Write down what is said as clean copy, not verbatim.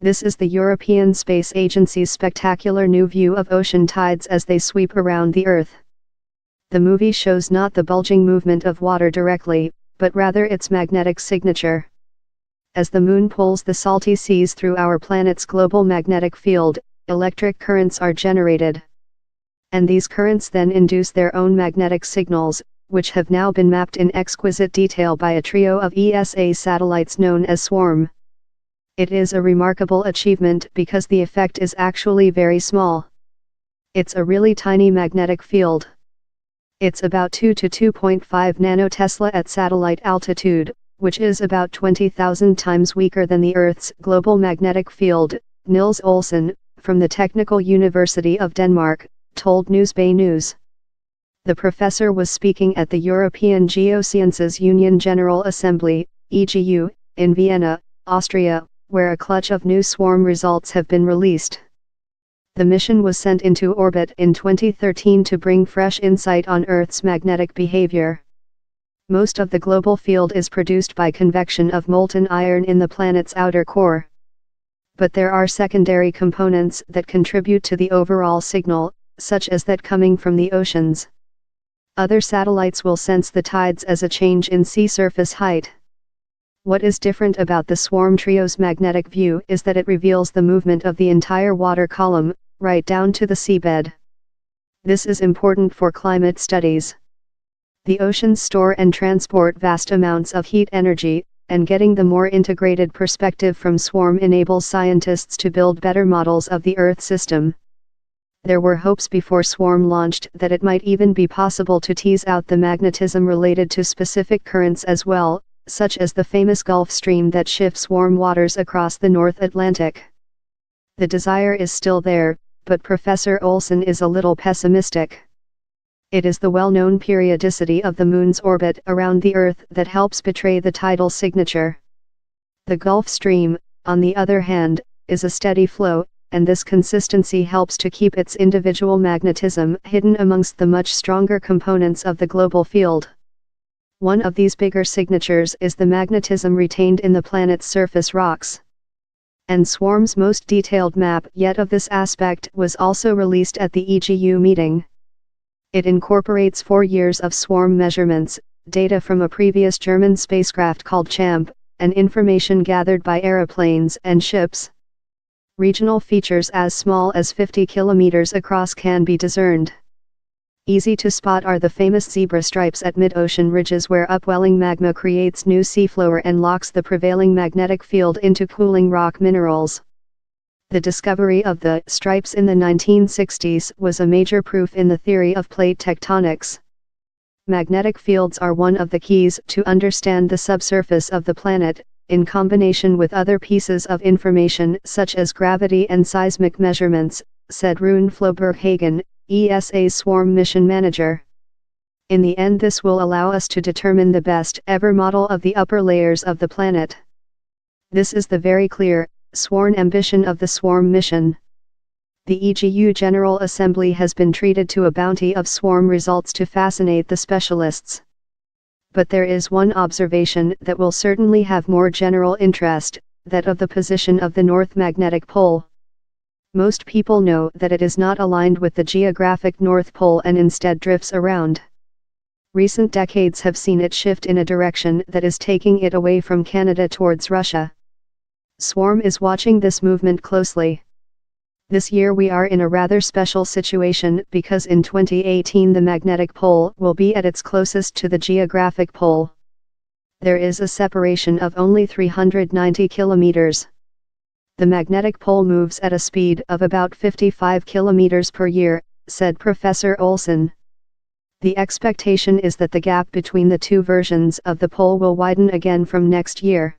This is the European Space Agency's spectacular new view of ocean tides as they sweep around the Earth. The movie shows not the bulging movement of water directly, but rather its magnetic signature. As the Moon pulls the salty seas through our planet's global magnetic field, electric currents are generated. And these currents then induce their own magnetic signals, which have now been mapped in exquisite detail by a trio of ESA satellites known as SWARM. It is a remarkable achievement because the effect is actually very small. It's a really tiny magnetic field. It's about 2 to 2.5 nanotesla at satellite altitude, which is about 20,000 times weaker than the Earth's global magnetic field, Niels Olsen, from the Technical University of Denmark, told Newsbay News. The professor was speaking at the European Geosciences Union General Assembly, EGU, in Vienna, Austria, where a clutch of new SWARM results have been released. The mission was sent into orbit in 2013 to bring fresh insight on Earth's magnetic behavior. Most of the global field is produced by convection of molten iron in the planet's outer core. But there are secondary components that contribute to the overall signal, such as that coming from the oceans. Other satellites will sense the tides as a change in sea surface height. What is different about the SWARM trio's magnetic view is that it reveals the movement of the entire water column, right down to the seabed. This is important for climate studies. The oceans store and transport vast amounts of heat energy, and getting the more integrated perspective from SWARM enables scientists to build better models of the Earth system. There were hopes before SWARM launched that it might even be possible to tease out the magnetism related to specific currents as well, such as the famous Gulf Stream that shifts warm waters across the North Atlantic. The desire is still there, but Professor Olsen is a little pessimistic. It is the well-known periodicity of the Moon's orbit around the Earth that helps betray the tidal signature. The Gulf Stream, on the other hand, is a steady flow, and this consistency helps to keep its individual magnetism hidden amongst the much stronger components of the global field. One of these bigger signatures is the magnetism retained in the planet's surface rocks. And SWARM's most detailed map yet of this aspect was also released at the EGU meeting. It incorporates 4 years of SWARM measurements, data from a previous German spacecraft called CHAMP, and information gathered by aeroplanes and ships. Regional features as small as 50 kilometers across can be discerned. Easy to spot are the famous zebra stripes at mid-ocean ridges where upwelling magma creates new seafloor and locks the prevailing magnetic field into cooling rock minerals. The discovery of the stripes in the 1960s was a major proof in the theory of plate tectonics. Magnetic fields are one of the keys to understand the subsurface of the planet, in combination with other pieces of information such as gravity and seismic measurements, said Rune Floberg-Hagen, ESA's SWARM mission manager. In the end, this will allow us to determine the best ever model of the upper layers of the planet. This is the very clear, sworn ambition of the SWARM mission. The EGU General Assembly has been treated to a bounty of SWARM results to fascinate the specialists. But there is one observation that will certainly have more general interest, that of the position of the North Magnetic Pole. Most people know that it is not aligned with the geographic North Pole and instead drifts around. Recent decades have seen it shift in a direction that is taking it away from Canada towards Russia. SWARM is watching this movement closely. This year we are in a rather special situation because in 2018 the magnetic pole will be at its closest to the geographic pole. There is a separation of only 390 kilometers. The magnetic pole moves at a speed of about 55 kilometers per year, said Professor Olsen. The expectation is that the gap between the two versions of the pole will widen again from next year.